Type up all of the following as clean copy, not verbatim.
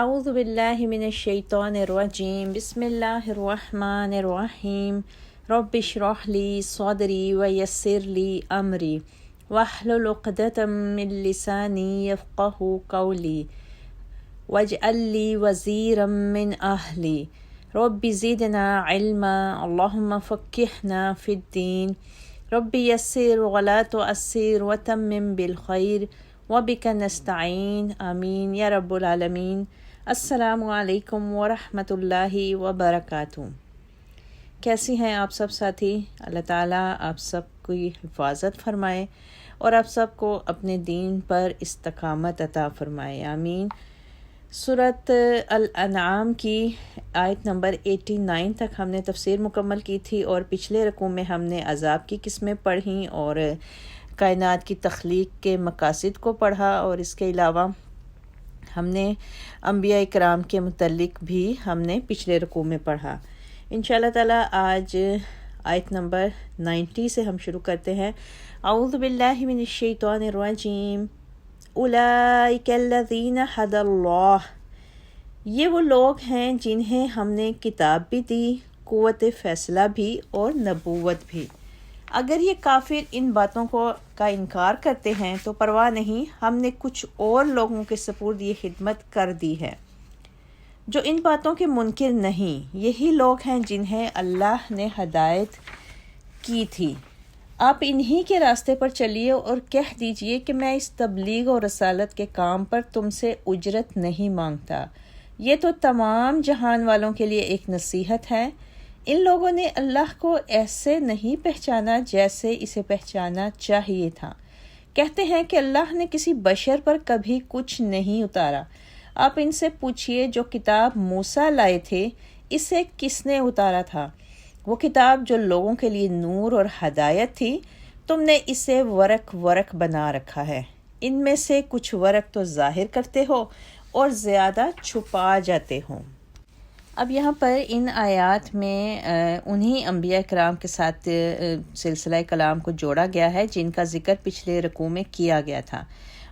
اعوذ باللہ من الشیطان الرجیم بسم اللہ الرحمن الرحیم رب اشرح لی صدری ویسر لی امری واحلل عقدۃ من لسانی یفقہوا قولی واجعل لی وزیرا من اہلی رب زدنا علما اللہم فقہنا فی الدین رب یسر ولا تعسر وتمم بالخیر وبک نستعین آمین یا رب العالمین۔ السلام علیکم ورحمۃ اللہ وبرکاتہ۔ کیسی ہیں آپ سب ساتھی؟ اللہ تعالیٰ آپ سب کی حفاظت فرمائے اور آپ سب کو اپنے دین پر استقامت عطا فرمائے، آمین۔ سورۃ الانعام کی آیت نمبر 89 تک ہم نے تفسیر مکمل کی تھی، اور پچھلے رکوع میں ہم نے عذاب کی قسمیں پڑھیں اور کائنات کی تخلیق کے مقاصد کو پڑھا، اور اس کے علاوہ ہم نے انبیاء کرام کے متعلق بھی ہم نے پچھلے رکوع میں پڑھا۔ انشاءاللہ تعالیٰ آج آیت نمبر 90 سے ہم شروع کرتے ہیں۔ اعوذ باللہ من الشیطان الرجیم اولئک الذین ھدی اللہ، یہ وہ لوگ ہیں جنہیں ہم نے کتاب بھی دی، قوت فیصلہ بھی اور نبوت بھی۔ اگر یہ کافر ان باتوں کا انکار کرتے ہیں تو پرواہ نہیں، ہم نے کچھ اور لوگوں کے سپرد یہ خدمت کر دی ہے جو ان باتوں کے منکر نہیں۔ یہی لوگ ہیں جنہیں اللہ نے ہدایت کی تھی۔ آپ انہی کے راستے پر چلیے اور کہہ دیجئے کہ میں اس تبلیغ اور رسالت کے کام پر تم سے اجرت نہیں مانگتا، یہ تو تمام جہان والوں کے لیے ایک نصیحت ہے۔ ان لوگوں نے اللہ کو ایسے نہیں پہچانا جیسے اسے پہچانا چاہیے تھا۔ کہتے ہیں کہ اللہ نے کسی بشر پر کبھی کچھ نہیں اتارا۔ آپ ان سے پوچھئے جو کتاب موسیٰ لائے تھے اسے کس نے اتارا تھا؟ وہ کتاب جو لوگوں کے لیے نور اور ہدایت تھی، تم نے اسے ورق ورق بنا رکھا ہے۔ ان میں سے کچھ ورق تو ظاہر کرتے ہو اور زیادہ چھپا جاتے ہو۔ اب یہاں پر ان آیات میں انہی انبیاء کرام کے ساتھ سلسلہ کلام کو جوڑا گیا ہے جن کا ذکر پچھلے رکوع میں کیا گیا تھا،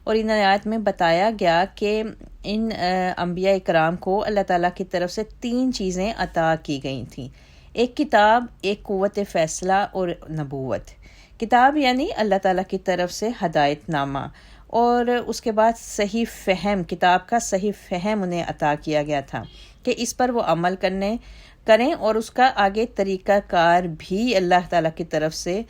اور ان آیات میں بتایا گیا کہ ان انبیاء کرام کو اللہ تعالیٰ کی طرف سے 3 چیزیں عطا کی گئی تھیں، ایک کتاب، ایک قوت فیصلہ اور نبوت۔ کتاب یعنی اللہ تعالیٰ کی طرف سے ہدایت نامہ، اور اس کے بعد صحیح فہم، کتاب کا صحیح فہم انہیں عطا کیا گیا تھا کہ اس پر وہ عمل کریں، اور اس کا آگے طریقہ کار بھی اللہ تعالیٰ کی طرف سے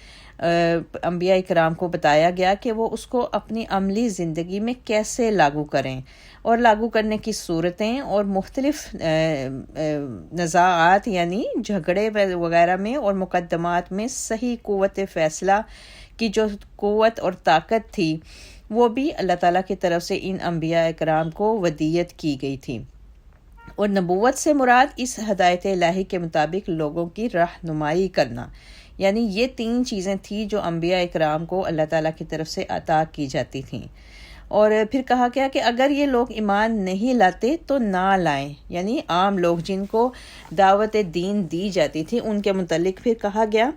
انبیاء کرام کو بتایا گیا کہ وہ اس کو اپنی عملی زندگی میں کیسے لاگو کریں، اور لاگو کرنے کی صورتیں اور مختلف نزاعات یعنی جھگڑے وغیرہ میں اور مقدمات میں صحیح قوت فیصلہ کی جو قوت اور طاقت تھی وہ بھی اللہ تعالیٰ کی طرف سے ان انبیاء کرام کو ودیت کی گئی تھی۔ اور نبوت سے مراد اس ہدایت الہی کے مطابق لوگوں کی رہنمائی کرنا، یعنی یہ 3 چیزیں تھیں جو انبیاء کرام کو اللہ تعالیٰ کی طرف سے عطا کی جاتی تھیں۔ اور پھر کہا گیا کہ اگر یہ لوگ ایمان نہیں لاتے تو نہ لائیں، یعنی عام لوگ جن کو دعوت دین دی جاتی تھی ان کے متعلق پھر کہا گیا،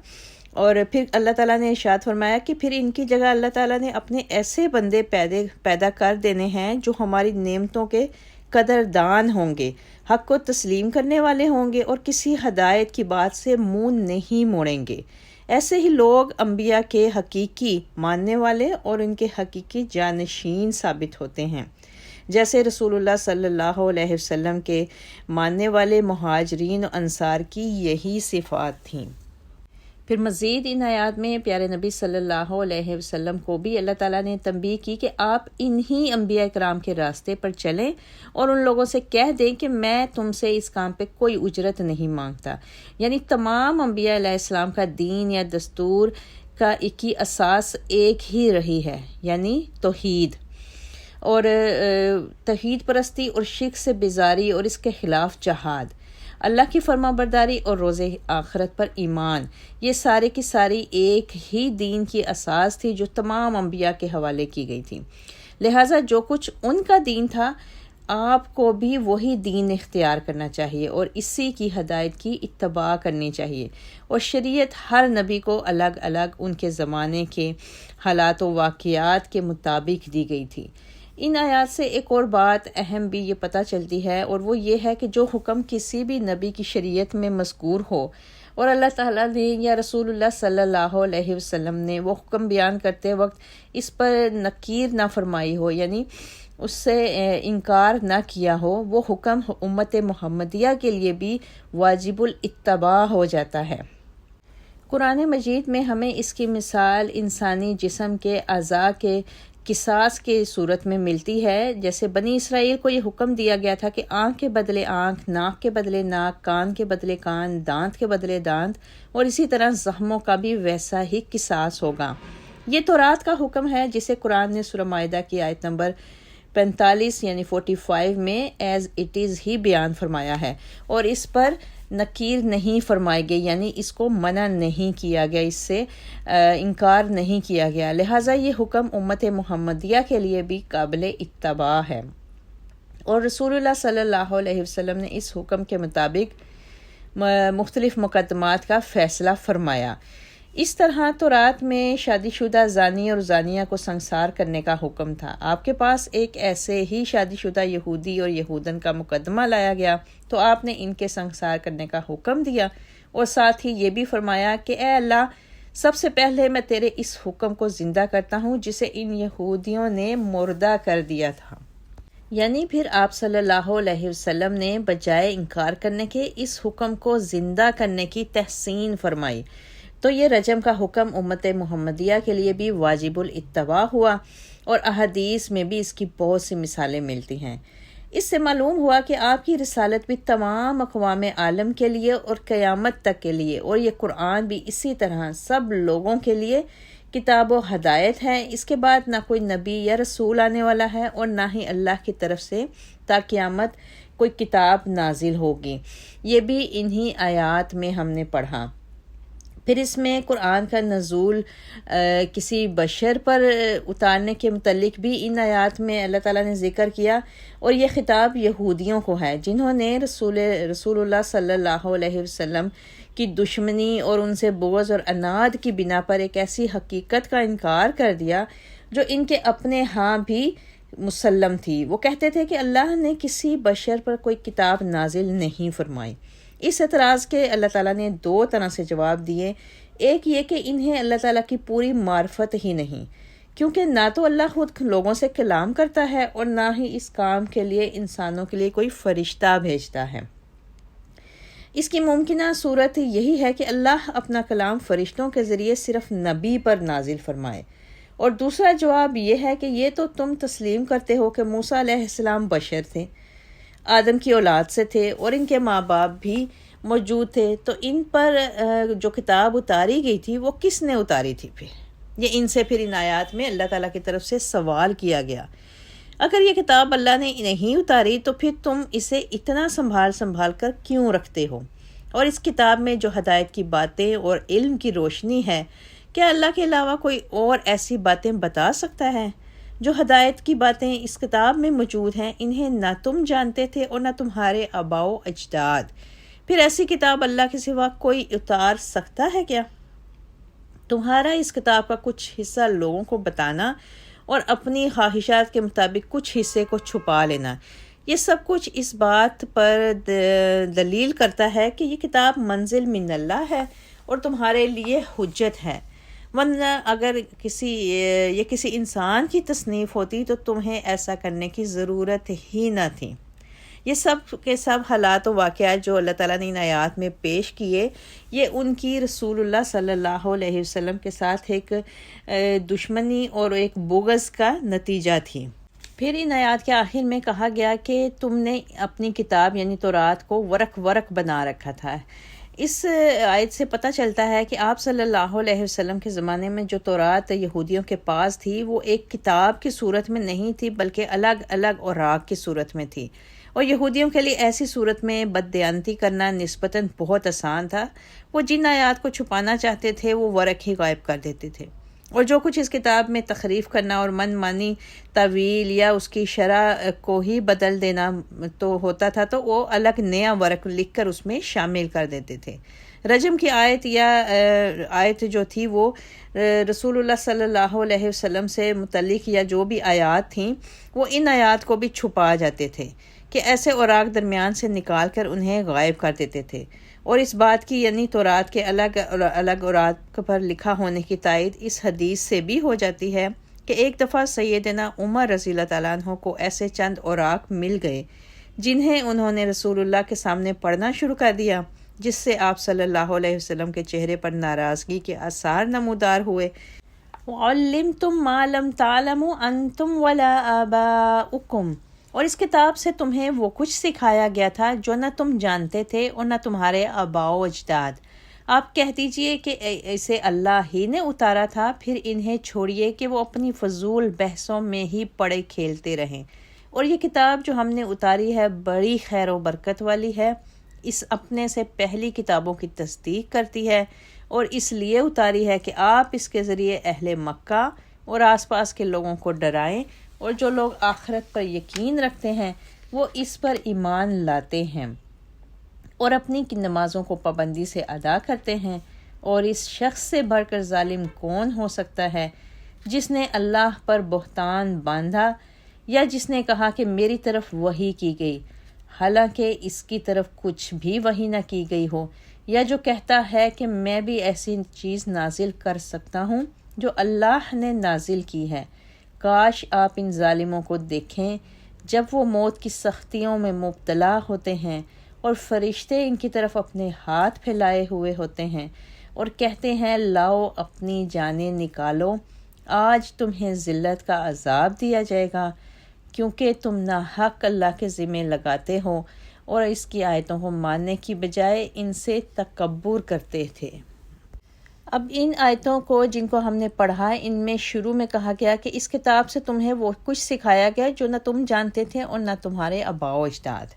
اور پھر اللہ تعالیٰ نے ارشاد فرمایا کہ پھر ان کی جگہ اللہ تعالیٰ نے اپنے ایسے بندے پیدا کر دینے ہیں جو ہماری نعمتوں کے قدردان ہوں گے، حق کو تسلیم کرنے والے ہوں گے اور کسی ہدایت کی بات سے منہ نہیں موڑیں گے۔ ایسے ہی لوگ انبیاء کے حقیقی ماننے والے اور ان کے حقیقی جانشین ثابت ہوتے ہیں، جیسے رسول اللہ صلی اللہ علیہ وسلم کے ماننے والے مہاجرین و انصار کی یہی صفات تھیں۔ پھر مزید ان آیات میں پیارے نبی صلی اللہ علیہ وسلم کو بھی اللہ تعالیٰ نے تنبیہ کی کہ آپ انہی انبیاء کرام کے راستے پر چلیں اور ان لوگوں سے کہہ دیں کہ میں تم سے اس کام پہ کوئی اجرت نہیں مانگتا، یعنی تمام انبیاء علیہ السلام کا دین یا دستور کا ایک ہی اساس ایک ہی رہی ہے، یعنی توحید، اور توحید پرستی اور شرک سے بیزاری اور اس کے خلاف جہاد، اللہ کی فرما برداری اور روز آخرت پر ایمان، یہ سارے کی ساری ایک ہی دین کی اساس تھی جو تمام انبیاء کے حوالے کی گئی تھی۔ لہٰذا جو کچھ ان کا دین تھا آپ کو بھی وہی دین اختیار کرنا چاہیے اور اسی کی ہدایت کی اتباع کرنی چاہیے، اور شریعت ہر نبی کو الگ الگ ان کے زمانے کے حالات و واقعات کے مطابق دی گئی تھی۔ ان آیات سے ایک اور بات اہم بھی یہ پتہ چلتی ہے، اور وہ یہ ہے کہ جو حکم کسی بھی نبی کی شریعت میں مذکور ہو اور اللہ تعالیٰ نے یا رسول اللہ صلی اللہ علیہ وسلم نے وہ حکم بیان کرتے وقت اس پر نکیر نہ فرمائی ہو، یعنی اس سے انکار نہ کیا ہو، وہ حکم امت محمدیہ کے لیے بھی واجب الاتباع ہو جاتا ہے۔ قرآن مجید میں ہمیں اس کی مثال انسانی جسم کے اعضاء کے قصاص کے صورت میں ملتی ہے۔ جیسے بنی اسرائیل کو یہ حکم دیا گیا تھا کہ آنکھ کے بدلے آنکھ، ناک کے بدلے ناک، کان کے بدلے کان، دانت کے بدلے دانت، اور اسی طرح زخموں کا بھی ویسا ہی قصاص ہوگا۔ یہ تورات کا حکم ہے جسے قرآن نے سورہ مائدہ کی آیت نمبر 45 یعنی 45 میں ایز اٹ از ہی بیان فرمایا ہے، اور اس پر نکیر نہیں فرمائی گئی، یعنی اس کو منع نہیں کیا گیا، اس سے انکار نہیں کیا گیا، لہٰذا یہ حکم امت محمدیہ کے لیے بھی قابل اتباع ہے۔ اور رسول اللہ صلی اللہ علیہ وسلم نے اس حکم کے مطابق مختلف مقدمات کا فیصلہ فرمایا۔ اس طرح تورات میں شادی شدہ زانی اور زانیہ کو سنسار کرنے کا حکم تھا۔ آپ کے پاس ایک ایسے ہی شادی شدہ یہودی اور یہودن کا مقدمہ لایا گیا تو آپ نے ان کے سنسار کرنے کا حکم دیا، اور ساتھ ہی یہ بھی فرمایا کہ اے اللہ، سب سے پہلے میں تیرے اس حکم کو زندہ کرتا ہوں جسے ان یہودیوں نے مردہ کر دیا تھا۔ یعنی پھر آپ صلی اللہ علیہ وسلم نے بجائے انکار کرنے کے اس حکم کو زندہ کرنے کی تحسین فرمائی، تو یہ رجم کا حکم امت محمدیہ کے لیے بھی واجب الاتباع ہوا، اور احادیث میں بھی اس کی بہت سی مثالیں ملتی ہیں۔ اس سے معلوم ہوا کہ آپ کی رسالت بھی تمام اقوام عالم کے لیے اور قیامت تک کے لیے، اور یہ قرآن بھی اسی طرح سب لوگوں کے لیے کتاب و ہدایت ہے۔ اس کے بعد نہ کوئی نبی یا رسول آنے والا ہے، اور نہ ہی اللہ کی طرف سے تا قیامت کوئی کتاب نازل ہوگی۔ یہ بھی انہی آیات میں ہم نے پڑھا۔ پھر اس میں قرآن کا نزول کسی بشر پر اتارنے کے متعلق بھی ان آیات میں اللہ تعالیٰ نے ذکر کیا، اور یہ خطاب یہودیوں کو ہے جنہوں نے رسول اللہ صلی اللہ علیہ وسلم کی دشمنی اور ان سے بغض اور عناد کی بنا پر ایک ایسی حقیقت کا انکار کر دیا جو ان کے اپنے ہاں بھی مسلم تھی۔ وہ کہتے تھے کہ اللہ نے کسی بشر پر کوئی کتاب نازل نہیں فرمائی۔ اس اعتراض کے اللہ تعالیٰ نے دو طرح سے جواب دیے۔ ایک یہ کہ انہیں اللہ تعالیٰ کی پوری معرفت ہی نہیں، کیونکہ نہ تو اللہ خود لوگوں سے کلام کرتا ہے اور نہ ہی اس کام کے لیے انسانوں کے لیے کوئی فرشتہ بھیجتا ہے۔ اس کی ممکنہ صورت یہی ہے کہ اللہ اپنا کلام فرشتوں کے ذریعے صرف نبی پر نازل فرمائے، اور دوسرا جواب یہ ہے کہ یہ تو تم تسلیم کرتے ہو کہ موسیٰ علیہ السلام بشر تھے، آدم کی اولاد سے تھے، اور ان کے ماں باپ بھی موجود تھے، تو ان پر جو کتاب اتاری گئی تھی وہ کس نے اتاری تھی؟ پھر یہ ان سے پھر ان آیات میں اللہ تعالیٰ کی طرف سے سوال کیا گیا، اگر یہ کتاب اللہ نے نہیں اتاری تو پھر تم اسے اتنا سنبھال کر کیوں رکھتے ہو؟ اور اس کتاب میں جو ہدایت کی باتیں اور علم کی روشنی ہے، کیا اللہ کے علاوہ کوئی اور ایسی باتیں بتا سکتا ہے؟ جو ہدایت کی باتیں اس کتاب میں موجود ہیں انہیں نہ تم جانتے تھے اور نہ تمہارے آباء و اجداد، پھر ایسی کتاب اللہ کے سوا کوئی اتار سکتا ہے کیا؟ تمہارا اس کتاب کا کچھ حصہ لوگوں کو بتانا اور اپنی خواہشات کے مطابق کچھ حصے کو چھپا لینا، یہ سب کچھ اس بات پر دلیل کرتا ہے کہ یہ کتاب منزل من اللہ ہے اور تمہارے لیے حجت ہے، ورنہ اگر یہ کسی انسان کی تصنیف ہوتی تو تمہیں ایسا کرنے کی ضرورت ہی نہ تھی۔ یہ سب کے سب حالات و واقعات جو اللہ تعالیٰ نے ان آیات میں پیش کیے، یہ ان کی رسول اللہ صلی اللہ علیہ وسلم کے ساتھ ایک دشمنی اور ایک بغض کا نتیجہ تھی۔ پھر ان آیات کے آخر میں کہا گیا کہ تم نے اپنی کتاب یعنی تورات کو ورق بنا رکھا تھا۔ اس آیت سے پتہ چلتا ہے کہ آپ صلی اللہ علیہ وسلم کے زمانے میں جو تورات یہودیوں کے پاس تھی وہ ایک کتاب کی صورت میں نہیں تھی بلکہ الگ الگ اوراق کی صورت میں تھی، اور یہودیوں کے لیے ایسی صورت میں بددیانتی کرنا نسبتاً بہت آسان تھا۔ وہ جن آیات کو چھپانا چاہتے تھے وہ ورق ہی غائب کر دیتے تھے، اور جو کچھ اس کتاب میں تخریف کرنا اور من مانی تعویل یا اس کی شرح کو ہی بدل دینا تو ہوتا تھا تو وہ الگ نیا ورق لکھ کر اس میں شامل کر دیتے تھے۔ رجم کی آیت جو تھی وہ رسول اللہ صلی اللہ علیہ وسلم سے متعلق یا جو بھی آیات تھیں وہ ان آیات کو بھی چھپا جاتے تھے کہ ایسے اوراق درمیان سے نکال کر انہیں غائب کر دیتے تھے، اور اس بات کی یعنی تورات کے الگ الگ اوراق پر لکھا ہونے کی تائید اس حدیث سے بھی ہو جاتی ہے کہ ایک دفعہ سیدنا عمر رضی اللہ تعالیٰ عنہ کو ایسے چند اوراق مل گئے جنہیں انہوں نے رسول اللہ کے سامنے پڑھنا شروع کر دیا، جس سے آپ صلی اللہ علیہ وسلم کے چہرے پر ناراضگی کے آثار نمودار ہوئے۔ وَعَلِّمْتُمْ مَا لَمْ تَعْلَمُوا أَنْتُمْ وَلَا آبَاؤُكُمْ، اور اس کتاب سے تمہیں وہ کچھ سکھایا گیا تھا جو نہ تم جانتے تھے اور نہ تمہارے آباء و اجداد۔ آپ کہہ دیجئے کہ اسے اللہ ہی نے اتارا تھا، پھر انہیں چھوڑیے کہ وہ اپنی فضول بحثوں میں ہی پڑے کھیلتے رہیں، اور یہ کتاب جو ہم نے اتاری ہے بڑی خیر و برکت والی ہے، اس اپنے سے پہلی کتابوں کی تصدیق کرتی ہے، اور اس لیے اتاری ہے کہ آپ اس کے ذریعے اہل مکہ اور آس پاس کے لوگوں کو ڈرائیں، اور جو لوگ آخرت پر یقین رکھتے ہیں وہ اس پر ایمان لاتے ہیں اور اپنی نمازوں کو پابندی سے ادا کرتے ہیں۔ اور اس شخص سے بڑھ کر ظالم کون ہو سکتا ہے جس نے اللہ پر بہتان باندھا یا جس نے کہا کہ میری طرف وحی کی گئی حالانکہ اس کی طرف کچھ بھی وحی نہ کی گئی ہو، یا جو کہتا ہے کہ میں بھی ایسی چیز نازل کر سکتا ہوں جو اللہ نے نازل کی ہے۔ کاش آپ ان ظالموں کو دیکھیں جب وہ موت کی سختیوں میں مبتلا ہوتے ہیں اور فرشتے ان کی طرف اپنے ہاتھ پھیلائے ہوئے ہوتے ہیں اور کہتے ہیں لاؤ اپنی جانیں نکالو، آج تمہیں ذلت کا عذاب دیا جائے گا کیونکہ تم ناحق اللہ کے ذمہ لگاتے ہو اور اس کی آیتوں کو ماننے کی بجائے ان سے تکبر کرتے تھے۔ اب ان آیتوں کو جن کو ہم نے پڑھا، ان میں شروع میں کہا گیا کہ اس کتاب سے تمہیں وہ کچھ سکھایا گیا جو نہ تم جانتے تھے اور نہ تمہارے آباء و اجداد۔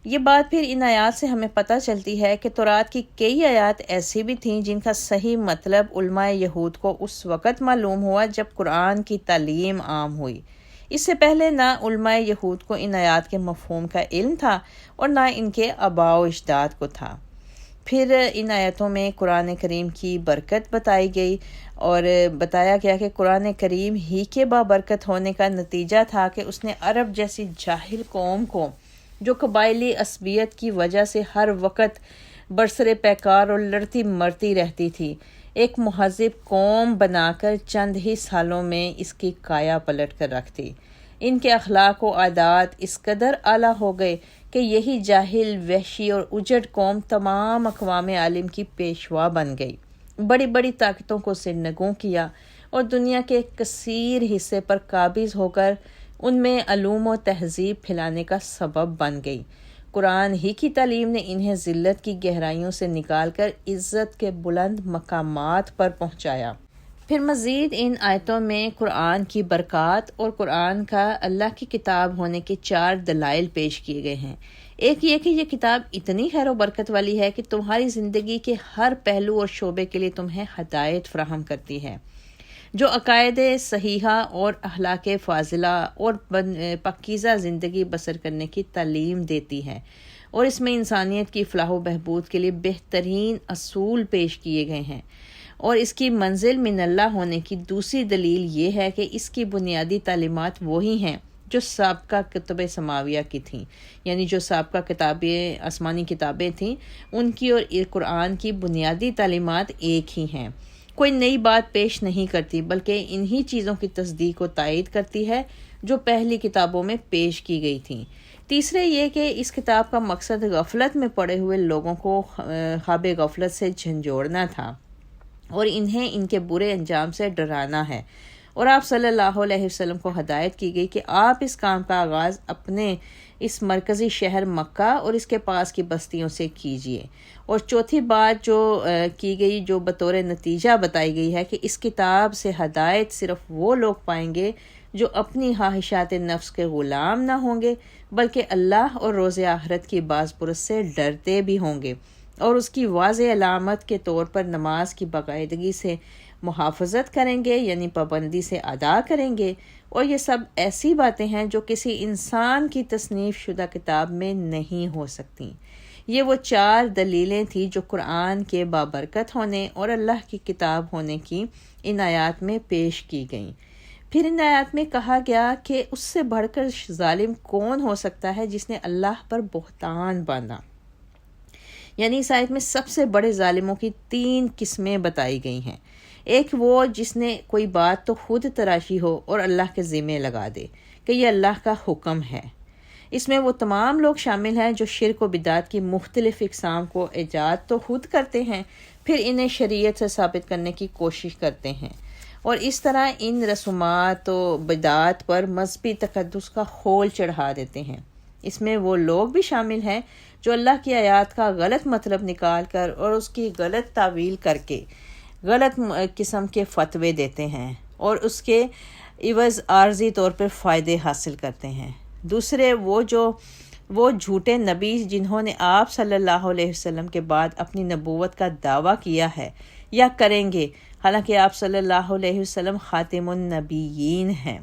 یہ بات پھر ان آیات سے ہمیں پتہ چلتی ہے کہ تورات کی کئی آیات ایسی بھی تھیں جن کا صحیح مطلب علماء یہود کو اس وقت معلوم ہوا جب قرآن کی تعلیم عام ہوئی۔ اس سے پہلے نہ علماء یہود کو ان آیات کے مفہوم کا علم تھا اور نہ ان کے آباء و اجداد کو تھا۔ پھر ان آیتوں میں قرآن کریم کی برکت بتائی گئی اور بتایا گیا کہ قرآن کریم ہی کے بابرکت ہونے کا نتیجہ تھا کہ اس نے عرب جیسی جاہل قوم کو جو قبائلی عصبیت کی وجہ سے ہر وقت برسر پیکار اور لڑتی مرتی رہتی تھی، ایک مہذب قوم بنا کر چند ہی سالوں میں اس کی کایا پلٹ کر رکھ دی۔ ان کے اخلاق و عادات اس قدر اعلیٰ ہو گئے کہ یہی جاہل، وحشی اور اجڑ قوم تمام اقوام عالم کی پیشوا بن گئی، بڑی بڑی طاقتوں کو سرنگوں کیا اور دنیا کے کثیر حصے پر قابض ہو کر ان میں علوم و تہذیب پھیلانے کا سبب بن گئی۔ قرآن ہی کی تعلیم نے انہیں ذلت کی گہرائیوں سے نکال کر عزت کے بلند مقامات پر پہنچایا۔ پھر مزید ان آیتوں میں قرآن کی برکات اور قرآن کا اللہ کی کتاب ہونے کے 4 دلائل پیش کیے گئے ہیں۔ ایک یہ کہ یہ کتاب اتنی خیر و برکت والی ہے کہ تمہاری زندگی کے ہر پہلو اور شعبے کے لیے تمہیں ہدایت فراہم کرتی ہے، جو عقائد صحیحہ اور اخلاق فاضلہ اور پاکیزہ زندگی بسر کرنے کی تعلیم دیتی ہے، اور اس میں انسانیت کی فلاح و بہبود کے لیے بہترین اصول پیش کیے گئے ہیں۔ اور اس کی منزل من اللہ ہونے کی دوسری دلیل یہ ہے کہ اس کی بنیادی تعلیمات وہی ہیں جو سابقہ کتب سماویہ کی تھیں، یعنی جو سابقہ کتابیں، آسمانی کتابیں تھیں، ان کی اور قرآن کی بنیادی تعلیمات ایک ہی ہیں، کوئی نئی بات پیش نہیں کرتی بلکہ انہی چیزوں کی تصدیق و تائید کرتی ہے جو پہلی کتابوں میں پیش کی گئی تھیں۔ تیسرے یہ کہ اس کتاب کا مقصد غفلت میں پڑے ہوئے لوگوں کو خواب غفلت سے جھنجھوڑنا تھا اور انہیں ان کے برے انجام سے ڈرانا ہے، اور آپ صلی اللہ علیہ وسلم کو ہدایت کی گئی کہ آپ اس کام کا آغاز اپنے اس مرکزی شہر مکہ اور اس کے پاس کی بستیوں سے کیجیے۔ اور چوتھی بات جو کی گئی، جو بطور نتیجہ بتائی گئی ہے کہ اس کتاب سے ہدایت صرف وہ لوگ پائیں گے جو اپنی خواہشات نفس کے غلام نہ ہوں گے بلکہ اللہ اور روز آخرت کی باز پرس سے ڈرتے بھی ہوں گے، اور اس کی واضح علامت کے طور پر نماز کی باقاعدگی سے محافظت کریں گے یعنی پابندی سے ادا کریں گے، اور یہ سب ایسی باتیں ہیں جو کسی انسان کی تصنیف شدہ کتاب میں نہیں ہو سکتی۔ یہ وہ 4 دلیلیں تھیں جو قرآن کے بابرکت ہونے اور اللہ کی کتاب ہونے کی ان آیات میں پیش کی گئیں۔ پھر ان آیات میں کہا گیا کہ اس سے بڑھ کر ظالم کون ہو سکتا ہے جس نے اللہ پر بہتان باندھا۔ یعنی اس آیت میں سب سے بڑے ظالموں کی 3 قسمیں بتائی گئی ہیں۔ ایک وہ جس نے کوئی بات تو خود تراشی ہو اور اللہ کے ذمہ لگا دے کہ یہ اللہ کا حکم ہے۔ اس میں وہ تمام لوگ شامل ہیں جو شرک و بدعت کی مختلف اقسام کو ایجاد تو خود کرتے ہیں، پھر انہیں شریعت سے ثابت کرنے کی کوشش کرتے ہیں، اور اس طرح ان رسومات و بدعات پر مذہبی تقدس کا خول چڑھا دیتے ہیں۔ اس میں وہ لوگ بھی شامل ہیں جو اللہ کی آیات کا غلط مطلب نکال کر اور اس کی غلط تعویل کر کے غلط قسم کے فتوے دیتے ہیں اور اس کے عوض عارضی طور پر فائدے حاصل کرتے ہیں۔ دوسرے وہ جھوٹے نبی جنہوں نے آپ صلی اللہ علیہ وسلم کے بعد اپنی نبوت کا دعویٰ کیا ہے یا کریں گے، حالانکہ آپ صلی اللہ علیہ وسلم خاتم النبیین ہیں،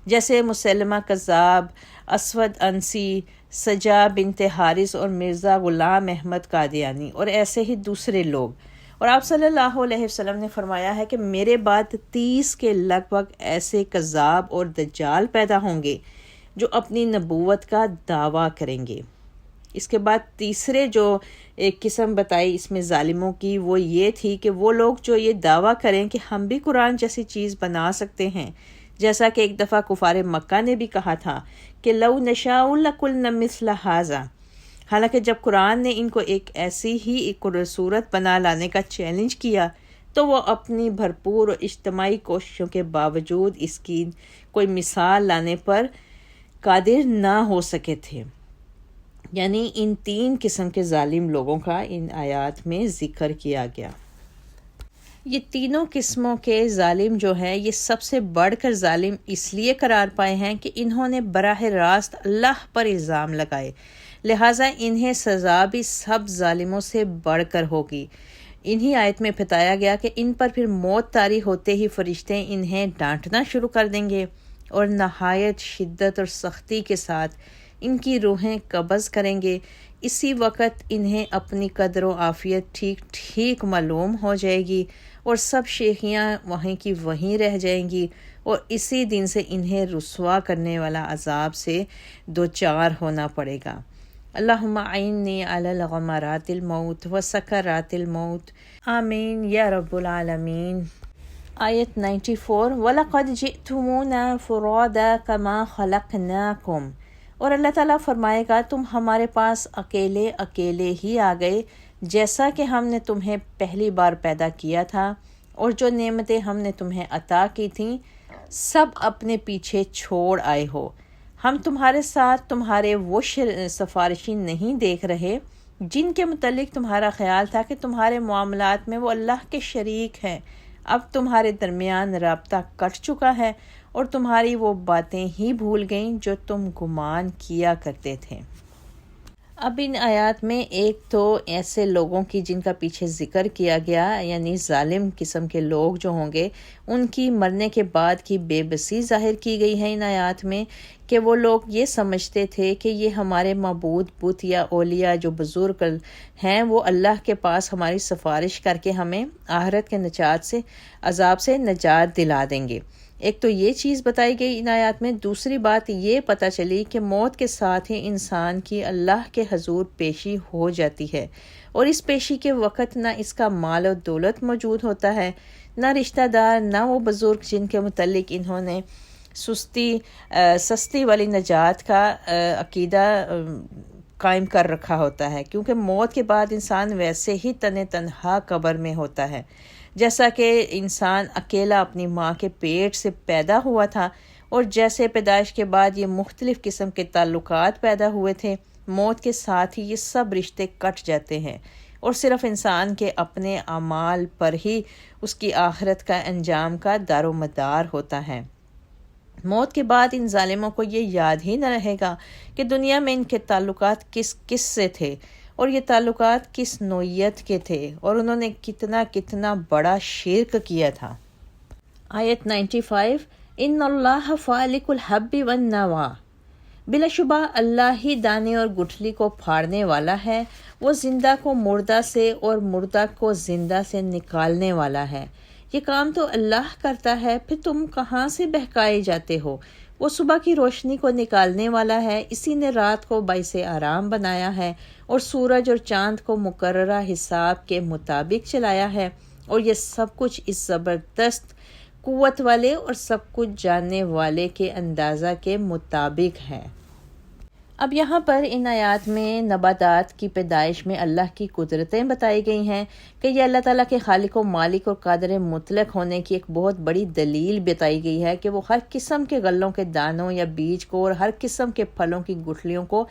جیسے مسلمہ کذاب، اسود انسی، سجا بنت حارث اور مرزا غلام احمد قادیانی اور ایسے ہی دوسرے لوگ۔ اور آپ صلی اللہ علیہ وسلم نے فرمایا ہے کہ میرے بعد 30 کے لگ بھگ ایسے کذاب اور دجال پیدا ہوں گے جو اپنی نبوت کا دعویٰ کریں گے۔ اس کے بعد تیسرے جو ایک قسم بتائی اس میں ظالموں کی، وہ یہ تھی کہ وہ لوگ جو یہ دعویٰ کریں کہ ہم بھی قرآن جیسی چیز بنا سکتے ہیں، جیسا کہ ایک دفعہ کفار مکہ نے بھی کہا تھا کہ لو نشاء لقلنا مثل ھذا، حالانکہ جب قرآن نے ان کو ایک ایسی ہی ایک صورت بنا لانے کا چیلنج کیا تو وہ اپنی بھرپور اور اجتماعی کوششوں کے باوجود اس کی کوئی مثال لانے پر قادر نہ ہو سکے تھے۔ یعنی ان 3 قسم کے ظالم لوگوں کا ان آیات میں ذکر کیا گیا۔ یہ تینوں قسموں کے ظالم جو ہیں یہ سب سے بڑھ کر ظالم اس لیے قرار پائے ہیں کہ انہوں نے براہ راست اللہ پر الزام لگائے، لہٰذا انہیں سزا بھی سب ظالموں سے بڑھ کر ہوگی۔ انہی آیت میں بتایا گیا کہ ان پر پھر موت طاری ہوتے ہی فرشتے انہیں ڈانٹنا شروع کر دیں گے اور نہایت شدت اور سختی کے ساتھ ان کی روحیں قبض کریں گے۔ اسی وقت انہیں اپنی قدر و عافیت ٹھیک ٹھیک معلوم ہو جائے گی اور سب شیخیاں وہیں کی وہیں رہ جائیں گی، اور اسی دن سے انہیں رسوا کرنے والا عذاب سے دوچار ہونا پڑے گا۔ اللہم اعنی علی غمرات الموت و سکرات الموت، آمین یا رب العالمین۔ آیت 94 وَلَقَدْ جِئْتُمُونَا فُرَادَىٰ كَمَا خَلَقْنَاكُمْ، اور اللہ تعالیٰ فرمائے گا تم ہمارے پاس اکیلے اکیلے ہی آ گئے جیسا کہ ہم نے تمہیں پہلی بار پیدا کیا تھا، اور جو نعمتیں ہم نے تمہیں عطا کی تھیں سب اپنے پیچھے چھوڑ آئے ہو۔ ہم تمہارے ساتھ تمہارے وہ سفارشی نہیں دیکھ رہے جن کے متعلق تمہارا خیال تھا کہ تمہارے معاملات میں وہ اللہ کے شریک ہیں۔ اب تمہارے درمیان رابطہ کٹ چکا ہے اور تمہاری وہ باتیں ہی بھول گئیں جو تم گمان کیا کرتے تھے۔ اب ان آیات میں ایک تو ایسے لوگوں کی جن کا پیچھے ذکر کیا گیا، یعنی ظالم قسم کے لوگ جو ہوں گے ان کی مرنے کے بعد کی بے بسی ظاہر کی گئی ہے ان آیات میں، کہ وہ لوگ یہ سمجھتے تھے کہ یہ ہمارے معبود بت یا اولیاء جو بزرگ ہیں وہ اللہ کے پاس ہماری سفارش کر کے ہمیں آخرت کے عذاب سے نجات دلا دیں گے۔ ایک تو یہ چیز بتائی گئی ان آیات میں۔ دوسری بات یہ پتہ چلی کہ موت کے ساتھ ہی انسان کی اللہ کے حضور پیشی ہو جاتی ہے، اور اس پیشی کے وقت نہ اس کا مال و دولت موجود ہوتا ہے، نہ رشتہ دار، نہ وہ بزرگ جن کے متعلق انہوں نے سستی والی نجات کا عقیدہ قائم کر رکھا ہوتا ہے، کیونکہ موت کے بعد انسان ویسے ہی تنہا قبر میں ہوتا ہے، جیسا کہ انسان اکیلا اپنی ماں کے پیٹ سے پیدا ہوا تھا، اور جیسے پیدائش کے بعد یہ مختلف قسم کے تعلقات پیدا ہوئے تھے، موت کے ساتھ ہی یہ سب رشتے کٹ جاتے ہیں، اور صرف انسان کے اپنے اعمال پر ہی اس کی آخرت کا انجام کا دار و مدار ہوتا ہے۔ موت کے بعد ان ظالموں کو یہ یاد ہی نہ رہے گا کہ دنیا میں ان کے تعلقات کس سے تھے، اور یہ تعلقات کس نوعیت کے تھے اور انہوں نے کتنا کتنا بڑا شرک کیا تھا۔ آیت 95، ان اللہ فالق الحب والنوى، بلا شبہ اللہ ہی دانے اور گٹھلی کو پھاڑنے والا ہے، وہ زندہ کو مردہ سے اور مردہ کو زندہ سے نکالنے والا ہے۔ یہ کام تو اللہ کرتا ہے، پھر تم کہاں سے بہکائے جاتے ہو؟ وہ صبح کی روشنی کو نکالنے والا ہے، اسی نے رات کو باعث آرام بنایا ہے اور سورج اور چاند کو مقررہ حساب کے مطابق چلایا ہے، اور یہ سب کچھ اس زبردست قوت والے اور سب کچھ جاننے والے کے اندازہ کے مطابق ہے۔ اب یہاں پر ان آیات میں نباتات کی پیدائش میں اللہ کی قدرتیں بتائی گئی ہیں کہ یہ اللہ تعالیٰ کے خالق و مالک اور قادر مطلق ہونے کی ایک بہت بڑی دلیل بتائی گئی ہے کہ وہ ہر قسم کے غلوں کے دانوں یا بیج کو اور ہر قسم کے پھلوں کی گٹھلیوں کو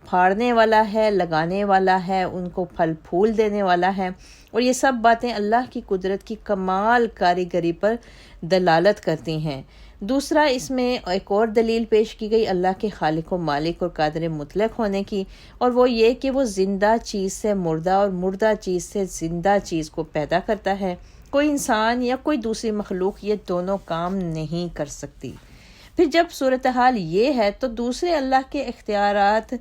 پھاڑنے والا ہے، لگانے والا ہے، ان کو پھل پھول دینے والا ہے، اور یہ سب باتیں اللہ کی قدرت کی کمال کاریگری پر دلالت کرتی ہیں۔ دوسرا، اس میں ایک اور دلیل پیش کی گئی اللہ کے خالق و مالک اور قادر مطلق ہونے کی، اور وہ یہ کہ وہ زندہ چیز سے مردہ اور مردہ چیز سے زندہ چیز کو پیدا کرتا ہے۔ کوئی انسان یا کوئی دوسری مخلوق یہ دونوں کام نہیں کر سکتی۔ پھر جب صورتحال یہ ہے تو دوسرے اللہ کے اختیارات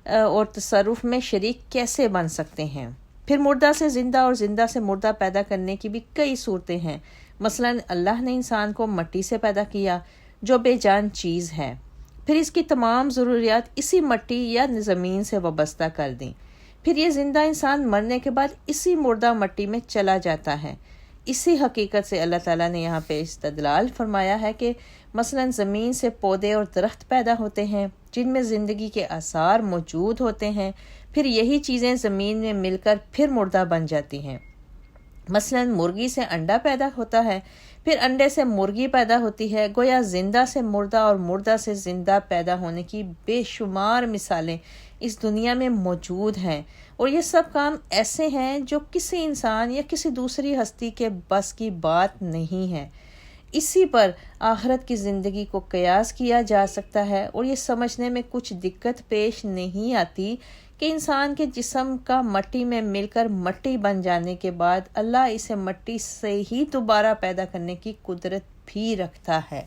اور تصرف میں شریک کیسے بن سکتے ہیں؟ پھر مردہ سے زندہ اور زندہ سے مردہ پیدا کرنے کی بھی کئی صورتیں ہیں۔ مثلا اللہ نے انسان کو مٹی سے پیدا کیا جو بے جان چیز ہے، پھر اس کی تمام ضروریات اسی مٹی یا زمین سے وابستہ کر دیں، پھر یہ زندہ انسان مرنے کے بعد اسی مردہ مٹی میں چلا جاتا ہے۔ اسی حقیقت سے اللہ تعالیٰ نے یہاں پہ استدلال فرمایا ہے کہ مثلا زمین سے پودے اور درخت پیدا ہوتے ہیں جن میں زندگی کے آثار موجود ہوتے ہیں، پھر یہی چیزیں زمین میں مل کر پھر مردہ بن جاتی ہیں۔ مثلا مرغی سے انڈا پیدا ہوتا ہے، پھر انڈے سے مرغی پیدا ہوتی ہے۔ گویا زندہ سے مردہ اور مردہ سے زندہ پیدا ہونے کی بے شمار مثالیں اس دنیا میں موجود ہیں، اور یہ سب کام ایسے ہیں جو کسی انسان یا کسی دوسری ہستی کے بس کی بات نہیں ہے۔ اسی پر آخرت کی زندگی کو قیاس کیا جا سکتا ہے، اور یہ سمجھنے میں کچھ دقت پیش نہیں آتی کہ انسان کے جسم کا مٹی میں مل کر مٹی بن جانے کے بعد اللہ اسے مٹی سے ہی دوبارہ پیدا کرنے کی قدرت بھی رکھتا ہے۔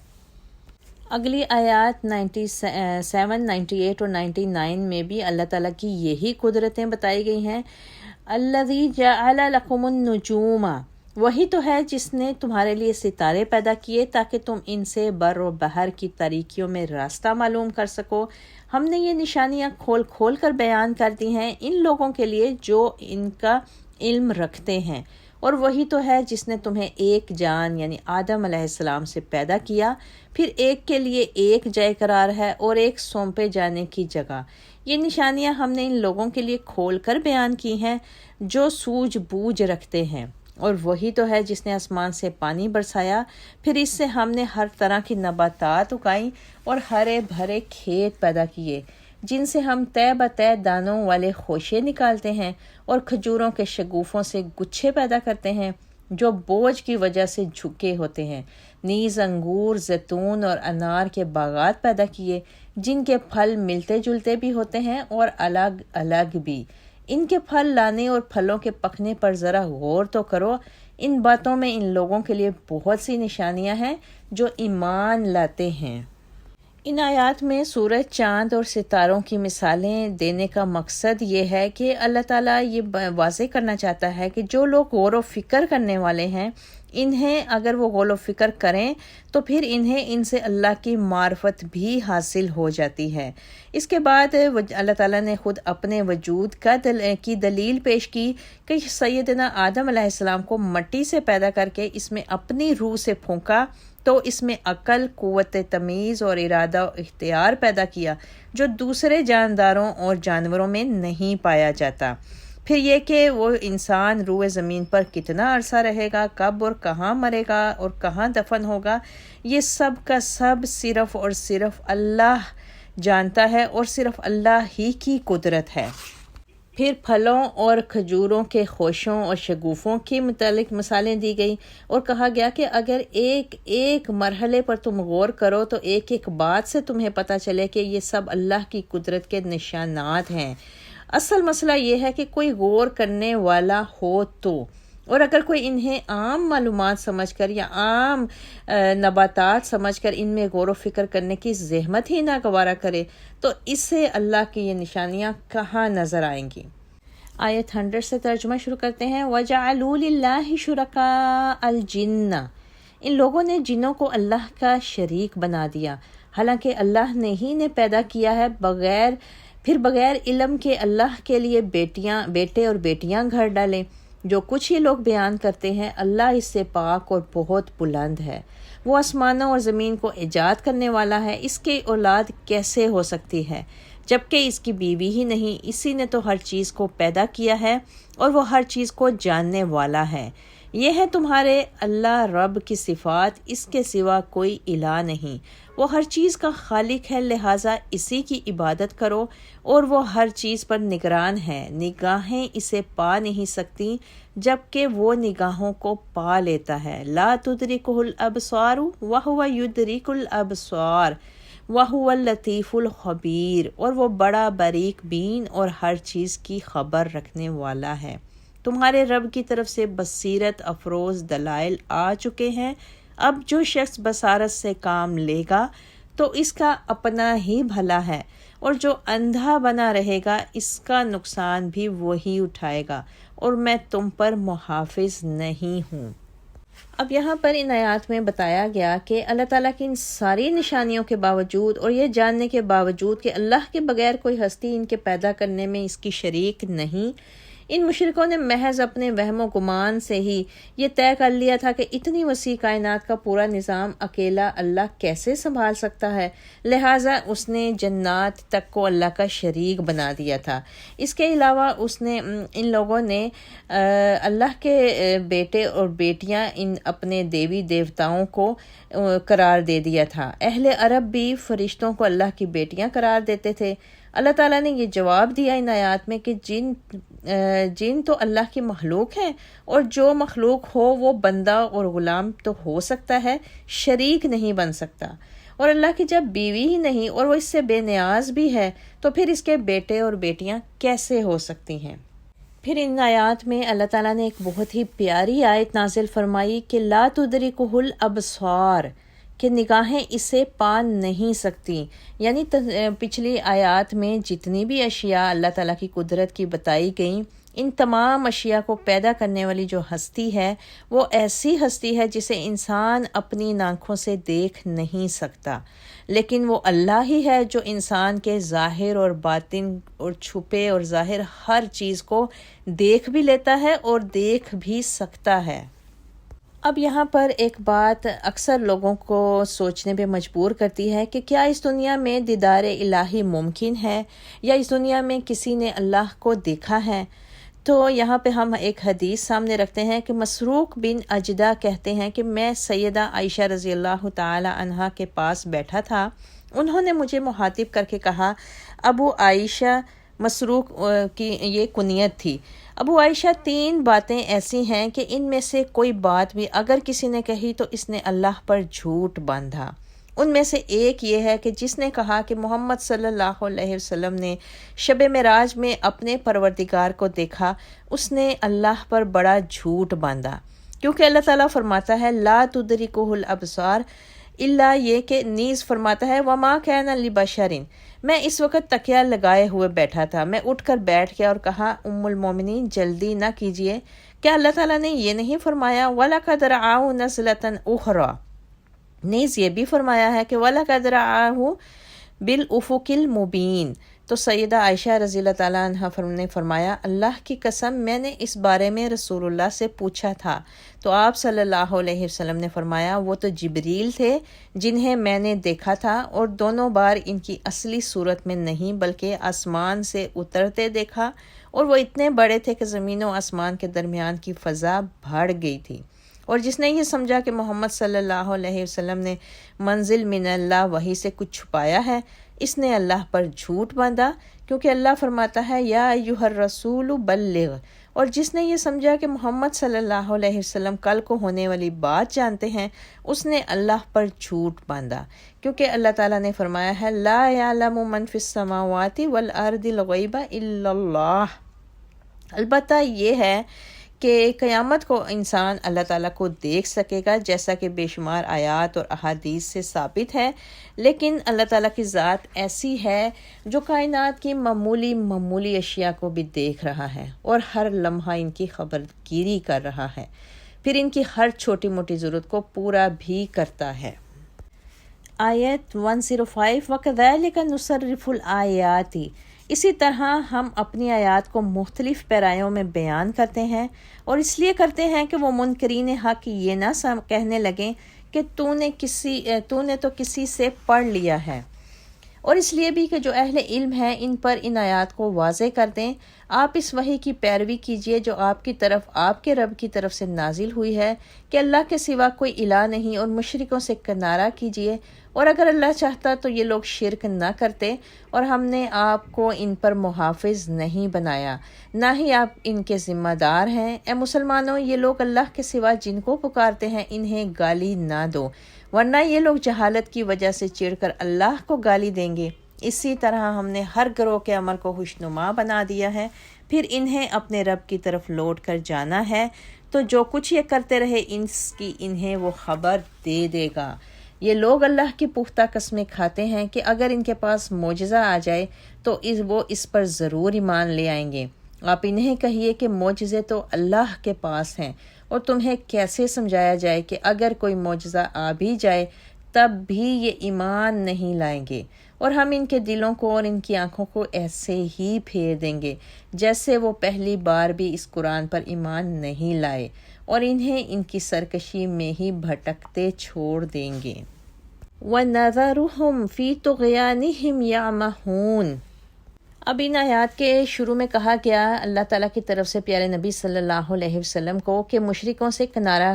اگلی آیات 97، 98 اور 99 میں بھی اللہ تعالیٰ کی یہی قدرتیں بتائی گئی ہیں۔ الذی جعل لکم النجوم، وہی تو ہے جس نے تمہارے لیے ستارے پیدا کیے تاکہ تم ان سے بر و بحر کی تاریکیوں میں راستہ معلوم کر سکو۔ ہم نے یہ نشانیاں کھول کھول کر بیان کر دی ہیں ان لوگوں کے لیے جو ان کا علم رکھتے ہیں، اور وہی تو ہے جس نے تمہیں ایک جان یعنی آدم علیہ السلام سے پیدا کیا، پھر ایک کے لیے ایک جائے قرار ہے اور ایک سونپے جانے کی جگہ۔ یہ نشانیاں ہم نے ان لوگوں کے لیے کھول کر بیان کی ہیں جو سوجھ بوجھ رکھتے ہیں، اور وہی تو ہے جس نے آسمان سے پانی برسایا، پھر اس سے ہم نے ہر طرح کی نباتات اگائیں اور ہرے بھرے کھیت پیدا کیے جن سے ہم تہ بتہ دانوں والے خوشے نکالتے ہیں، اور کھجوروں کے شگوفوں سے گچھے پیدا کرتے ہیں جو بوجھ کی وجہ سے جھکے ہوتے ہیں۔ نیز انگور، زیتون اور انار کے باغات پیدا کیے جن کے پھل ملتے جلتے بھی ہوتے ہیں اور الگ الگ بھی۔ ان کے پھل لانے اور پھلوں کے پکنے پر ذرا غور تو کرو، ان باتوں میں ان لوگوں کے لیے بہت سی نشانیاں ہیں جو ایمان لاتے ہیں۔ ان آیات میں سورج، چاند اور ستاروں کی مثالیں دینے کا مقصد یہ ہے کہ اللہ تعالیٰ یہ واضح کرنا چاہتا ہے کہ جو لوگ غور و فکر کرنے والے ہیں، انہیں اگر وہ غور و فکر کریں تو پھر انہیں ان سے اللہ کی معرفت بھی حاصل ہو جاتی ہے۔ اس کے بعد اللہ تعالیٰ نے خود اپنے وجود کی دلیل پیش کی کہ سیدنا آدم علیہ السلام کو مٹی سے پیدا کر کے اس میں اپنی روح سے پھونکا تو اس میں عقل، قوت تمیز اور ارادہ و اختیار پیدا کیا جو دوسرے جانداروں اور جانوروں میں نہیں پایا جاتا۔ پھر یہ کہ وہ انسان روئے زمین پر کتنا عرصہ رہے گا، کب اور کہاں مرے گا اور کہاں دفن ہوگا، یہ سب کا سب صرف اور صرف اللہ جانتا ہے اور صرف اللہ ہی کی قدرت ہے۔ پھر پھلوں اور کھجوروں کے خوشوں اور شگوفوں کے متعلق مثالیں دی گئی اور کہا گیا کہ اگر ایک ایک مرحلے پر تم غور کرو تو ایک ایک بات سے تمہیں پتہ چلے کہ یہ سب اللہ کی قدرت کے نشانات ہیں۔ اصل مسئلہ یہ ہے کہ کوئی غور کرنے والا ہو تو، اور اگر کوئی انہیں عام معلومات سمجھ کر یا عام نباتات سمجھ کر ان میں غور و فکر کرنے کی زحمت ہی نہ گوارا کرے تو اس سے اللہ کی یہ نشانیاں کہاں نظر آئیں گی۔ آیت 100 سے ترجمہ شروع کرتے ہیں۔ وَجَعَلُوا لِلَّهِ شُرَكَاءَ الْجِنَّ، ان لوگوں نے جنوں کو اللہ کا شریک بنا دیا، حالانکہ اللہ نے ہی نے پیدا کیا ہے، بغیر علم کے اللہ کے لیے بیٹے اور بیٹیاں گھر ڈالیں۔ جو کچھ ہی لوگ بیان کرتے ہیں اللہ اس سے پاک اور بہت بلند ہے، وہ آسمانوں اور زمین کو ایجاد کرنے والا ہے، اس کی اولاد کیسے ہو سکتی ہے جبکہ اس کی بیوی ہی نہیں، اسی نے تو ہر چیز کو پیدا کیا ہے اور وہ ہر چیز کو جاننے والا ہے۔ یہ ہے تمہارے اللہ رب کی صفات، اس کے سوا کوئی الہ نہیں، وہ ہر چیز کا خالق ہے، لہٰذا اسی کی عبادت کرو، اور وہ ہر چیز پر نگران ہے، نگاہیں اسے پا نہیں سکتی جبکہ وہ نگاہوں کو پا لیتا ہے۔ لا تدرکہ الابصار وہو یدرک الابصار وہو اللطیف الخبیر، اور وہ بڑا باریک بین اور ہر چیز کی خبر رکھنے والا ہے۔ تمہارے رب کی طرف سے بصیرت افروز دلائل آ چکے ہیں، اب جو شخص بصارت سے کام لے گا تو اس کا اپنا ہی بھلا ہے، اور جو اندھا بنا رہے گا اس کا نقصان بھی وہی اٹھائے گا، اور میں تم پر محافظ نہیں ہوں۔ اب یہاں پر ان آیات میں بتایا گیا کہ اللہ تعالیٰ کی ان ساری نشانیوں کے باوجود اور یہ جاننے کے باوجود کہ اللہ کے بغیر کوئی ہستی ان کے پیدا کرنے میں اس کی شریک نہیں، ان مشرکوں نے محض اپنے وہم و گمان سے ہی یہ طے کر لیا تھا کہ اتنی وسیع کائنات کا پورا نظام اکیلا اللہ کیسے سنبھال سکتا ہے، لہٰذا اس نے جنات تک کو اللہ کا شریک بنا دیا تھا۔ اس کے علاوہ ان لوگوں نے اللہ کے بیٹے اور بیٹیاں اپنے دیوی دیوتاؤں کو قرار دے دیا تھا۔ اہل عرب بھی فرشتوں کو اللہ کی بیٹیاں قرار دیتے تھے۔ اللہ تعالیٰ نے یہ جواب دیا ان آیات میں کہ جن تو اللہ کی مخلوق ہیں، اور جو مخلوق ہو وہ بندہ اور غلام تو ہو سکتا ہے، شریک نہیں بن سکتا، اور اللہ کی جب بیوی ہی نہیں اور وہ اس سے بے نیاز بھی ہے تو پھر اس کے بیٹے اور بیٹیاں کیسے ہو سکتی ہیں۔ پھر ان آیات میں اللہ تعالیٰ نے ایک بہت ہی پیاری آیت نازل فرمائی کہ لا تدرکہ الابصار، کہ نگاہیں اسے پا نہیں سکتی، یعنی پچھلی آیات میں جتنی بھی اشیاء اللہ تعالیٰ کی قدرت کی بتائی گئیں، ان تمام اشیاء کو پیدا کرنے والی جو ہستی ہے وہ ایسی ہستی ہے جسے انسان اپنی آنکھوں سے دیکھ نہیں سکتا، لیکن وہ اللہ ہی ہے جو انسان کے ظاہر اور باطن اور چھپے اور ظاہر ہر چیز کو دیکھ بھی لیتا ہے اور دیکھ بھی سکتا ہے۔ اب یہاں پر ایک بات اکثر لوگوں کو سوچنے پہ مجبور کرتی ہے کہ کیا اس دنیا میں دیدار الہی ممکن ہے، یا اس دنیا میں کسی نے اللہ کو دیکھا ہے؟ تو یہاں پہ ہم ایک حدیث سامنے رکھتے ہیں کہ مسروق بن اجدہ کہتے ہیں کہ میں سیدہ عائشہ رضی اللہ تعالی عنہا کے پاس بیٹھا تھا، انہوں نے مجھے مخاطب کر کے کہا، ابو عائشہ، مسروق کی یہ کنیت تھی، ابو عائشہ 3 باتیں ایسی ہیں کہ ان میں سے کوئی بات بھی اگر کسی نے کہی تو اس نے اللہ پر جھوٹ باندھا۔ ان میں سے ایک یہ ہے کہ جس نے کہا کہ محمد صلی اللہ علیہ وسلم نے شب معراج میں اپنے پروردگار کو دیکھا، اس نے اللہ پر بڑا جھوٹ باندھا، کیونکہ اللہ تعالیٰ فرماتا ہے لا تدرکہ الابصار، الا یہ کہ نیز فرماتا ہے وما کان لبشر۔ میں اس وقت تکیہ لگائے ہوئے بیٹھا تھا، میں اٹھ کر بیٹھ گیا اور کہا ام المومنین جلدی نہ کیجیے، کیا اللہ تعالیٰ نے یہ نہیں فرمایا وَلَقَدْ رَآهُ نَزْلَةً أُخْرَى، نیز یہ بھی فرمایا ہے کہ وَلَقَدْ رَآهُ بِالْأُفُقِ الْمُبِينِ۔ تو سیدہ عائشہ رضی اللہ تعالیٰ عنہ نے فرمایا اللہ کی قسم میں نے اس بارے میں رسول اللہ سے پوچھا تھا، تو آپ صلی اللہ علیہ وسلم نے فرمایا وہ تو جبریل تھے جنہیں میں نے دیکھا تھا، اور دونوں بار ان کی اصلی صورت میں نہیں بلکہ آسمان سے اترتے دیکھا، اور وہ اتنے بڑے تھے کہ زمین و آسمان کے درمیان کی فضا بڑھ گئی تھی۔ اور جس نے یہ سمجھا کہ محمد صلی اللہ علیہ وسلم نے منزل من اللہ وحی سے کچھ چھپایا ہے، اس نے اللہ پر جھوٹ باندھا، کیونکہ اللہ فرماتا ہے یا ایھا الرسول بلغ اور جس نے یہ سمجھا کہ محمد صلی اللہ علیہ وسلم کل کو ہونے والی بات جانتے ہیں، اس نے اللہ پر جھوٹ باندھا، کیونکہ اللہ تعالیٰ نے فرمایا ہے لا یعلم من فی السماوات والارض الغیب الا اللہ۔ البتہ یہ ہے کہ قیامت کو انسان اللہ تعالیٰ کو دیکھ سکے گا، جیسا کہ بے شمار آیات اور احادیث سے ثابت ہے، لیکن اللہ تعالیٰ کی ذات ایسی ہے جو کائنات کی معمولی اشیاء کو بھی دیکھ رہا ہے اور ہر لمحہ ان کی خبر گیری کر رہا ہے، پھر ان کی ہر چھوٹی موٹی ضرورت کو پورا بھی کرتا ہے۔ آیت 105 وَكَذَلِكَ نُصَرِّفُ الْآيَاتِ، اسی طرح ہم اپنی آیات کو مختلف پیرایوں میں بیان کرتے ہیں، اور اس لیے کرتے ہیں کہ وہ منکرین حق یہ نہ کہنے لگیں کہ تو نے تو کسی سے پڑھ لیا ہے، اور اس لیے بھی کہ جو اہل علم ہیں ان پر ان آیات کو واضح کر دیں۔ آپ اس وحی کی پیروی کیجئے جو آپ کی طرف آپ کے رب کی طرف سے نازل ہوئی ہے کہ اللہ کے سوا کوئی الہ نہیں، اور مشرکوں سے کنارہ کیجئے، اور اگر اللہ چاہتا تو یہ لوگ شرک نہ کرتے، اور ہم نے آپ کو ان پر محافظ نہیں بنایا، نہ ہی آپ ان کے ذمہ دار ہیں۔ اے مسلمانوں، یہ لوگ اللہ کے سوا جن کو پکارتے ہیں انہیں گالی نہ دو، ورنہ یہ لوگ جہالت کی وجہ سے چڑھ کر اللہ کو گالی دیں گے۔ اسی طرح ہم نے ہر گروہ کے عمل کو خوشنما بنا دیا ہے، پھر انہیں اپنے رب کی طرف لوٹ کر جانا ہے، تو جو کچھ یہ کرتے رہے اس کی انہیں وہ خبر دے دے گا۔ یہ لوگ اللہ کی پختہ قسمیں کھاتے ہیں کہ اگر ان کے پاس معجزہ آ جائے تو وہ اس پر ضرور ایمان لے آئیں گے۔ آپ انہیں کہیے کہ معجزے تو اللہ کے پاس ہیں، اور تمہیں کیسے سمجھایا جائے کہ اگر کوئی معجزہ آ بھی جائے تب بھی یہ ایمان نہیں لائیں گے، اور ہم ان کے دلوں کو اور ان کی آنکھوں کو ایسے ہی پھیر دیں گے جیسے وہ پہلی بار بھی اس قرآن پر ایمان نہیں لائے، اور انہیں ان کی سرکشی میں ہی بھٹکتے چھوڑ دیں گے۔ وَنَذَرُهُمْ فِي طُغْيَانِهِمْ يَعْمَهُونَ۔ اب ان آیات کے شروع میں کہا گیا اللہ تعالیٰ کی طرف سے پیارے نبی صلی اللہ علیہ وسلم کو کہ مشرکوں سے کنارہ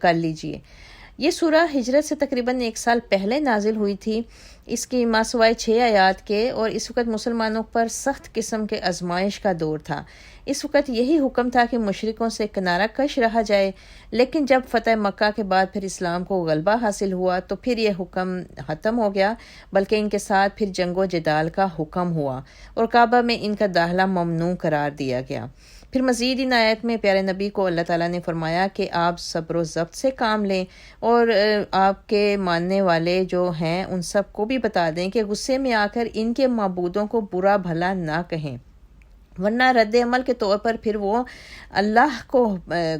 کر لیجئے۔ یہ سورہ ہجرت سے تقریباً 1 سال پہلے نازل ہوئی تھی، اس کی ماسوائے 6 آیات کے، اور اس وقت مسلمانوں پر سخت قسم کے آزمائش کا دور تھا۔ اس وقت یہی حکم تھا کہ مشرکوں سے کنارہ کش رہا جائے، لیکن جب فتح مکہ کے بعد پھر اسلام کو غلبہ حاصل ہوا تو پھر یہ حکم ختم ہو گیا، بلکہ ان کے ساتھ پھر جنگ و جدال کا حکم ہوا، اور کعبہ میں ان کا داخلہ ممنوع قرار دیا گیا۔ پھر مزید ان آیت میں پیارے نبی کو اللہ تعالیٰ نے فرمایا کہ آپ صبر و ضبط سے کام لیں، اور آپ کے ماننے والے جو ہیں ان سب کو بھی بتا دیں کہ غصے میں آ کر ان کے معبودوں کو برا بھلا نہ کہیں، ورنہ رد عمل کے طور پر پھر وہ اللہ کو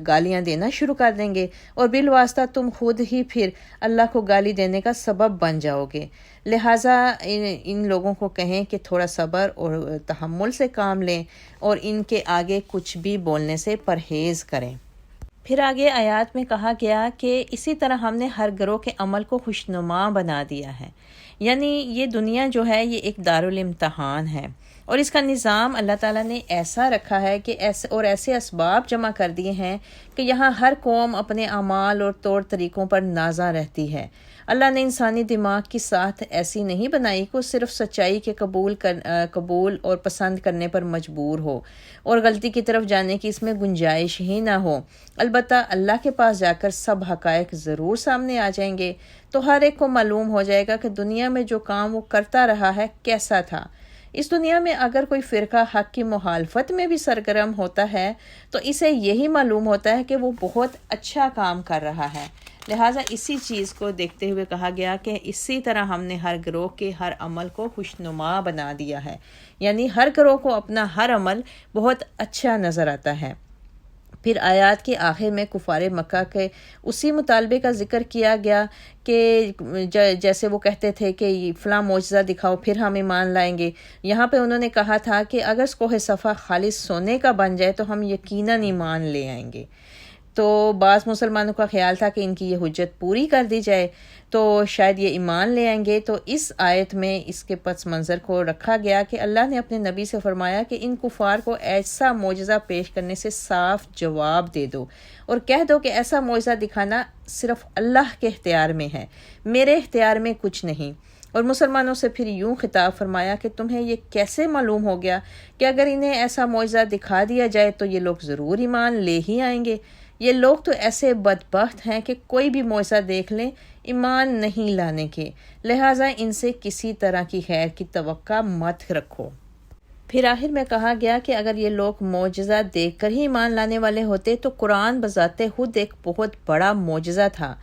گالیاں دینا شروع کر دیں گے، اور بالواسطہ تم خود ہی پھر اللہ کو گالی دینے کا سبب بن جاؤ گے۔ لہٰذا ان لوگوں کو کہیں کہ تھوڑا صبر اور تحمل سے کام لیں، اور ان کے آگے کچھ بھی بولنے سے پرہیز کریں۔ پھر آگے آیات میں کہا گیا کہ اسی طرح ہم نے ہر گروہ کے عمل کو خوشنما بنا دیا ہے، یعنی یہ دنیا جو ہے یہ ایک دارالامتحان ہے، اور اس کا نظام اللہ تعالیٰ نے ایسا رکھا ہے کہ ایسے اسباب جمع کر دیے ہیں کہ یہاں ہر قوم اپنے اعمال اور طور طریقوں پر نازاں رہتی ہے۔ اللہ نے انسانی دماغ کی ساخت ایسی نہیں بنائی کہ وہ صرف سچائی کے قبول اور پسند کرنے پر مجبور ہو، اور غلطی کی طرف جانے کی اس میں گنجائش ہی نہ ہو۔ البتہ اللہ کے پاس جا کر سب حقائق ضرور سامنے آ جائیں گے، تو ہر ایک کو معلوم ہو جائے گا کہ دنیا میں جو کام وہ کرتا رہا ہے کیسا تھا۔ اس دنیا میں اگر کوئی فرقہ حق کی مخالفت میں بھی سرگرم ہوتا ہے تو اسے یہی معلوم ہوتا ہے کہ وہ بہت اچھا کام کر رہا ہے۔ لہٰذا اسی چیز کو دیکھتے ہوئے کہا گیا کہ اسی طرح ہم نے ہر گروہ کے ہر عمل کو خوشنما بنا دیا ہے، یعنی ہر گروہ کو اپنا ہر عمل بہت اچھا نظر آتا ہے۔ پھر آیات کے آخر میں کفار مکہ کے اسی مطالبے کا ذکر کیا گیا کہ جیسے وہ کہتے تھے کہ فلاں معجزہ دکھاؤ پھر ہم ایمان لائیں گے۔ یہاں پہ انہوں نے کہا تھا کہ اگر کوہ صفا خالص سونے کا بن جائے تو ہم یقیناً ایمان لے آئیں گے۔ تو بعض مسلمانوں کا خیال تھا کہ ان کی یہ حجت پوری کر دی جائے تو شاید یہ ایمان لے آئیں گے، تو اس آیت میں اس کے پس منظر کو رکھا گیا کہ اللہ نے اپنے نبی سے فرمایا کہ ان کفار کو ایسا معجزہ پیش کرنے سے صاف جواب دے دو، اور کہہ دو کہ ایسا معجزہ دکھانا صرف اللہ کے اختیار میں ہے، میرے اختیار میں کچھ نہیں۔ اور مسلمانوں سے پھر یوں خطاب فرمایا کہ تمہیں یہ کیسے معلوم ہو گیا کہ اگر انہیں ایسا معجزہ دکھا دیا جائے تو یہ لوگ ضرور ایمان لے ہی آئیں گے؟ یہ لوگ تو ایسے بدبخت ہیں کہ کوئی بھی معجزہ دیکھ لیں ایمان نہیں لانے کے، لہٰذا ان سے کسی طرح کی خیر کی توقع مت رکھو۔ پھر آخر میں کہا گیا کہ اگر یہ لوگ معجزہ دیکھ کر ہی ایمان لانے والے ہوتے تو قرآن بذات خود ایک بہت بڑا معجزہ تھا،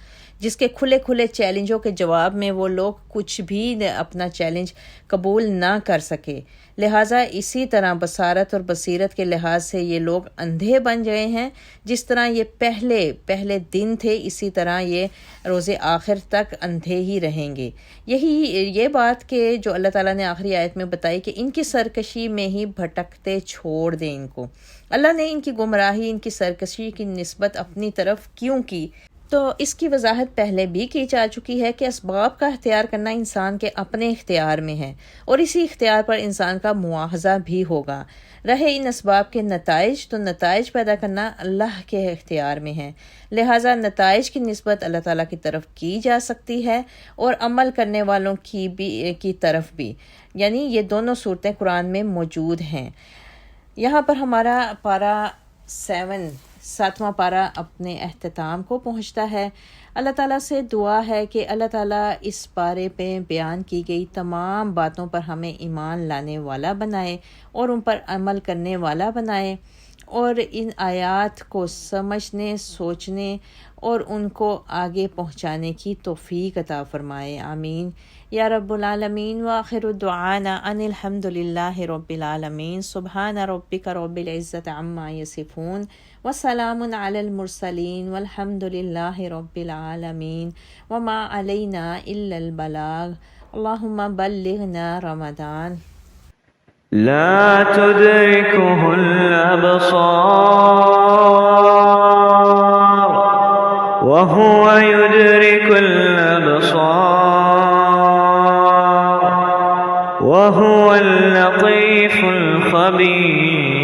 جس کے کھلے کھلے چیلنجوں کے جواب میں وہ لوگ کچھ بھی اپنا چیلنج قبول نہ کر سکے۔ لہٰذا اسی طرح بصارت اور بصیرت کے لحاظ سے یہ لوگ اندھے بن گئے ہیں، جس طرح یہ پہلے دن تھے اسی طرح یہ روز آخر تک اندھے ہی رہیں گے۔ یہ بات کہ جو اللہ تعالیٰ نے آخری آیت میں بتائی کہ ان کی سرکشی میں ہی بھٹکتے چھوڑ دیں ان کو، اللہ نے ان کی گمراہی، ان کی سرکشی کی نسبت اپنی طرف کیوں کی؟ تو اس کی وضاحت پہلے بھی کی جا چکی ہے کہ اسباب کا اختیار کرنا انسان کے اپنے اختیار میں ہے، اور اسی اختیار پر انسان کا مواخذہ بھی ہوگا۔ رہے ان اسباب کے نتائج، تو نتائج پیدا کرنا اللہ کے اختیار میں ہے، لہٰذا نتائج کی نسبت اللہ تعالیٰ کی طرف کی جا سکتی ہے اور عمل کرنے والوں کی طرف بھی، یعنی یہ دونوں صورتیں قرآن میں موجود ہیں۔ یہاں پر ہمارا پارہ 7واں پارہ اپنے اختتام کو پہنچتا ہے۔ اللہ تعالیٰ سے دعا ہے کہ اللہ تعالیٰ اس پارے پہ بیان کی گئی تمام باتوں پر ہمیں ایمان لانے والا بنائے اور ان پر عمل کرنے والا بنائے، اور ان آیات کو سمجھنے، سوچنے اور ان کو آگے پہنچانے کی توفیق عطا فرمائے، آمین یا رب العالمین۔ وآخر دعانا ان الحمد للہ رب العالمین۔ سبحان ربک رب العزت عما یصفون وسلام علی المرسلین والحمد للہ رب العالمین وما علینا الا البلاغ۔ اللہم بلغنا رمضان۔ لا تدركه الأبصار وهو يدرك الأبصار وهو اللطيف الخبير۔